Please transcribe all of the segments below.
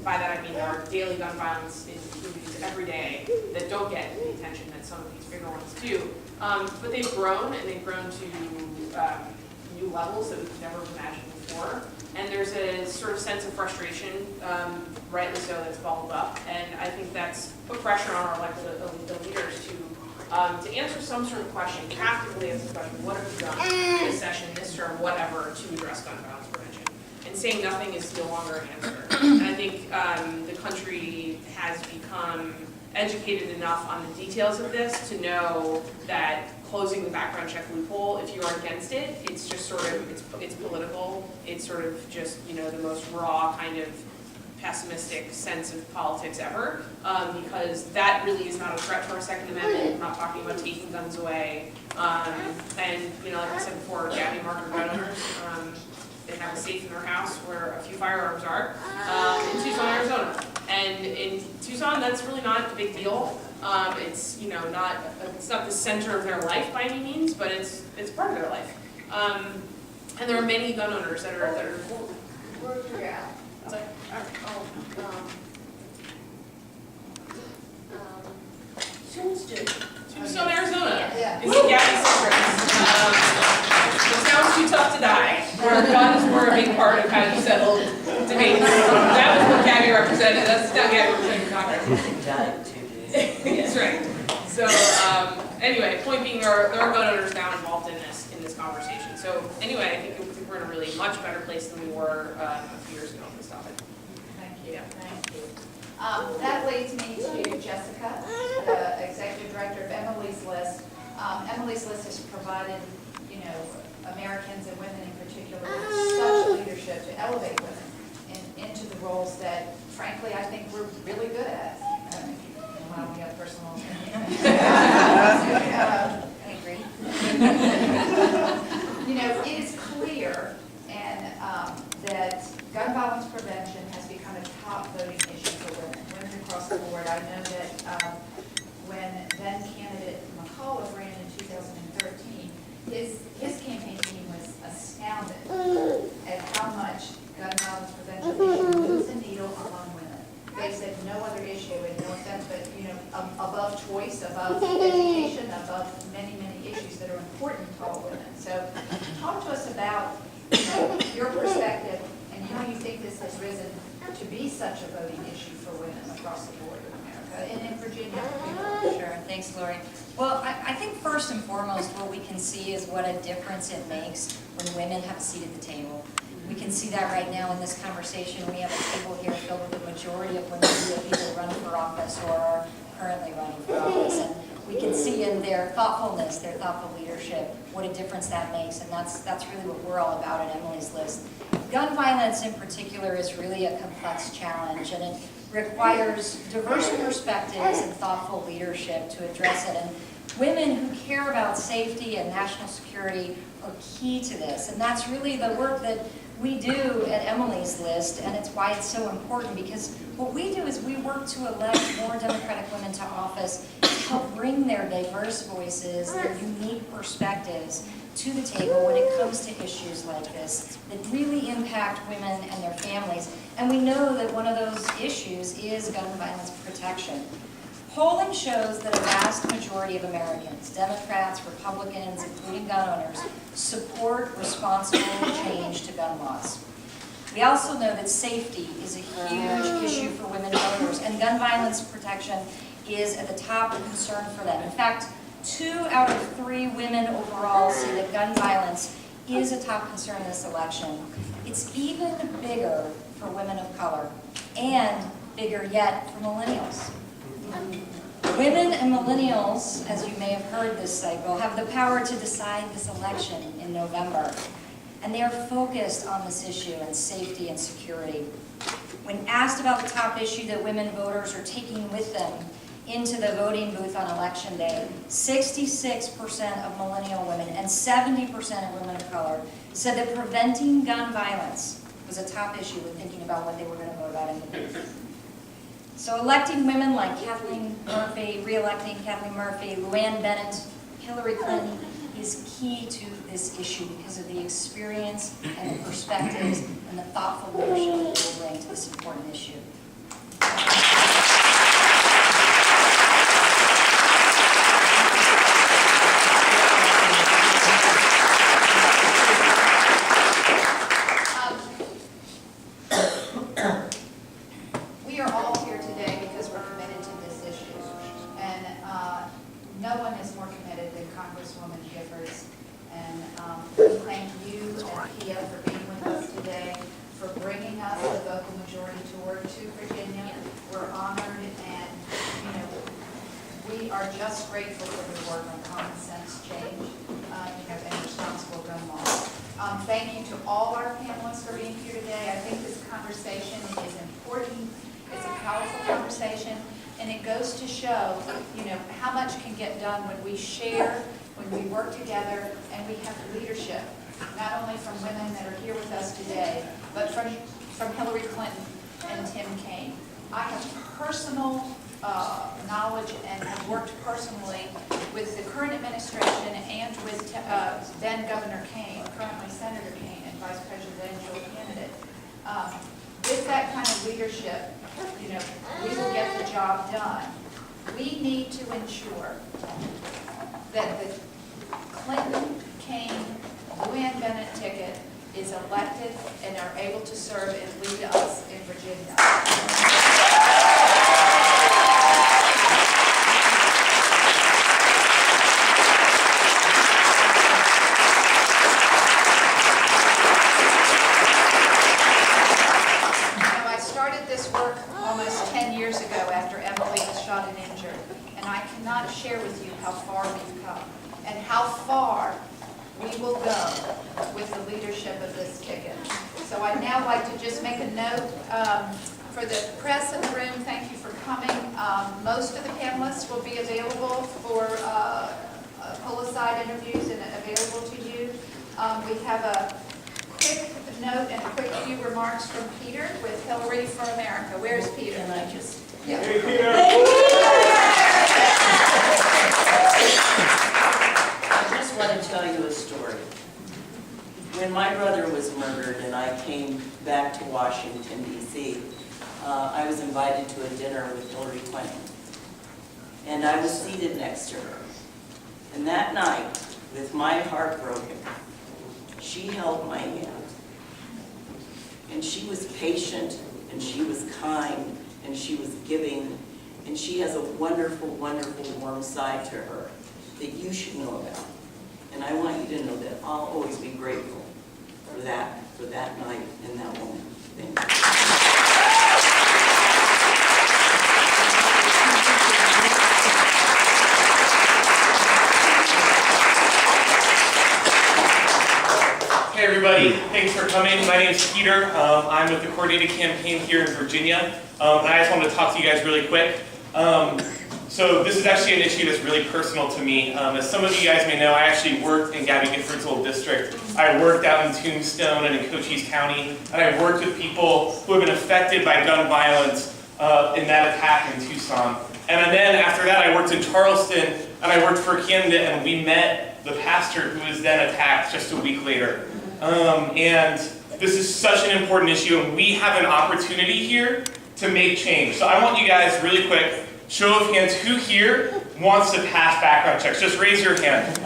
by that I mean there are daily gun violence communities every day that don't get the attention that some of these bigger ones do. But they've grown, and they've grown to new levels that we've never imagined before. And there's a sort of sense of frustration, rightly so, that's bubbled up. And I think that's put pressure on our elected leaders to answer some sort of question, practically as a question, what have we done this session, this term, whatever, to address gun violence prevention? And saying nothing is no longer an answer. And I think the country has become educated enough on the details of this to know that closing the background check loophole, if you are against it, it's just sort of, it's political. It's sort of just, you know, the most raw kind of pessimistic sense of politics ever, because that really is not a threat to our Second Amendment. We're not talking about taking guns away. And, you know, like I said before, Gabby Marker gun owners, they have a safe in their house where a few firearms are in Tucson, Arizona. And in Tucson, that's really not a big deal. It's, you know, it's not the center of their life by any means, but it's part of their life. And there are many gun owners that are Where's your at? It's like, Tucson, Arizona. Yeah. It's Gabby's secrets. It sounds too tough to die, where guns were a big part of how you settled debates. That was what Gabby represented. That's not Gabby representing Congress. That's right. So anyway, point being, there are gun owners now involved in this conversation. So anyway, I think we're in a really much better place than we were a few years ago on this topic. Thank you. Yeah. Thank you. That leads me to Jessica, the Executive Director of Emily's List. Emily's List has provided, you know, Americans and women in particular with such leadership to elevate women into the roles that, frankly, I think we're really good at. Wow, we got personal opinion. I agree. You know, it is clear that gun violence prevention has become a top voting issue for women across the board. I know that when then candidate McAuliffe ran in 2013, his campaign team was astounded at how much gun violence prevention issue moves the needle among women. They said no other issue, and no offense, but you know, above choice, above education, above many, many issues that are important to all women. So talk to us about, you know, your perspective and how you think this has risen to be such a voting issue for women across the board in America and in Virginia. Sure, thanks, Lori. Well, I think first and foremost what we can see is what a difference it makes when women have a seat at the table. We can see that right now in this conversation. We have a table here filled with the majority of women who have either run for office or are currently running for office. And we can see in their thoughtfulness, their thoughtful leadership, what a difference that makes. And that's really what we're all about at Emily's List. Gun violence in particular is really a complex challenge, and it requires diverse perspectives and thoughtful leadership to address it. And women who care about safety and national security are key to this. And that's really the work that we do at Emily's List, and it's why it's so important, because what we do is we work to elect more Democratic women to office to help bring their diverse voices, their unique perspectives to the table when it comes to issues like this that really impact women and their families. And we know that one of those issues is gun violence protection. Polling shows that a vast majority of Americans, Democrats, Republicans, including gun owners, support responsible change to gun laws. We also know that safety is a huge issue for women voters, and gun violence protection is at the top of concern for them. In fact, 2 out of 3 women overall say that gun violence is a top concern in this election. It's even bigger for women of color, and bigger yet for millennials. Women and millennials, as you may have heard this cycle, have the power to decide this election in November. And they are focused on this issue and safety and security. When asked about the top issue that women voters are taking with them into the voting booth on election day, 66% of millennial women and 70% of women of color said that preventing gun violence was a top issue when thinking about what they were going to vote about in the booth. So electing women like Kathleen Murphy, re-electing Kathleen Murphy, LuAnn Bennett, Hillary Clinton is key to this issue because of the experience and the perspectives and the thoughtful leadership that they will bring to this important issue. We are all here today because we're committed to this issue. And no one is more committed than Congresswoman Gifford. And we thank you and Pia for being with us today, for bringing us the vocal majority toward to Virginia. We're honored, and we are just grateful for your work on common sense change and responsible gun laws. Thank you to all our panelists for being here today. I think this conversation is important. It's a powerful conversation, and it goes to show, how much can get done when we share, when we work together, and we have leadership, not only from women that are here with us today, but from Hillary Clinton and Tim Kaine. I have personal knowledge and have worked personally with the current administration and with then Governor Kaine, currently Senator Kaine, and Vice Presidential candidate. With that kind of leadership, we will get the job done. We need to ensure that the Clinton, Kaine, LuAnn Bennett ticket is elected and are able to serve and lead us in Virginia. Share with you how far we've come and how far we will go with the leadership of this ticket. So I'd now like to just make a note for the press in the room. Thank you for coming. Most of the panelists will be available for Policide interviews and available to you. We have a quick note and a quick few remarks from Peter with Hillary for America. Where's Peter? And I just... Yeah. Hey, Peter! I just want to tell you a story. When my brother was murdered and I came back to Washington, D.C., I was invited to a dinner with Hillary Clinton. And I was seated next to her. And that night, with my heart broken, she held my hand. And she was patient, and she was kind, and she was giving, and she has a wonderful, wonderful, warm side to her that you should know about. And I want you to know that I'll always be grateful for that night and that woman. Thank you. Hey everybody, thanks for coming. My name is Peter. I'm with the coordinated campaign here in Virginia. And I just wanted to talk to you guys really quick. So this is actually an issue that's really personal to me. As some of you guys may know, I actually worked in Gabby Gifford's old district. I worked out in Tombstone and in Cochise County, and I worked with people who have been affected by gun violence in that attack in Tucson. And then after that, I worked in Charleston, and I worked for a candidate, and we met the pastor who was then attacked just a week later. And this is such an important issue, and we have an opportunity here to make change. So I want you guys, really quick, show of hands, who here wants to pass background checks? Just raise your hand.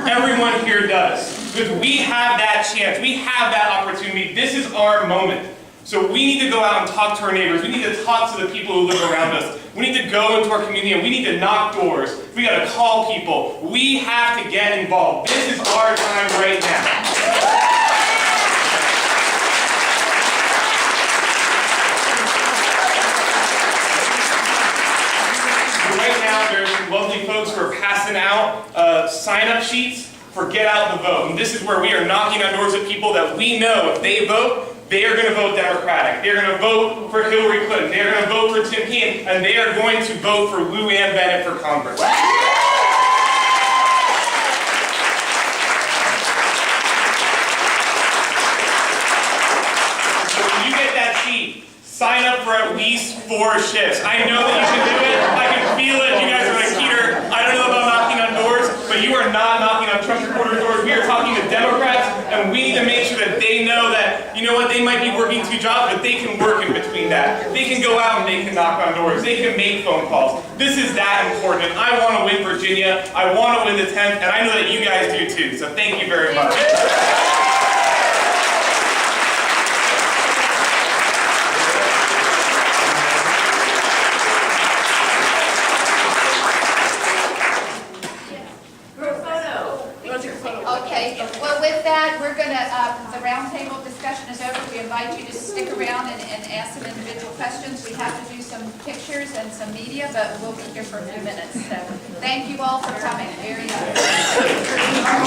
Everyone here does. Because we have that chance. We have that opportunity. This is our moment. So we need to go out and talk to our neighbors. We need to talk to the people who live around us. We need to go into our community and we need to knock doors. We got to call people. We have to get involved. This is our time right now. Right now, there's some lovely folks who are passing out sign-up sheets for Get Out the Vote. And this is where we are knocking on doors of people that we know if they vote, they are going to vote Democratic. They're going to vote for Hillary Clinton. They're going to vote for Tim Kaine. And they are going to vote for LuAnn Bennett for Congress. So when you get that sheet, sign up for at least 4 shifts. I know that you can do it. I can feel it. You guys are like, Peter, I don't know about knocking on doors, but you are not knocking on Trump supporter doors. We are talking to Democrats, and we need to make sure that they know that that, you know what, they might be working 2 jobs, but they can work in between that. They can go out and they can knock on doors. They can make phone calls. This is that important. I want to win Virginia. I want to win the 10th, and I know that you guys do too. So thank you very much. Okay, well, with that, we're gonna, the roundtable discussion is over. We invite you to stick around and ask some individual questions. We have to do some pictures and some media, but we'll be here for a few minutes. So thank you all for coming. Very nice.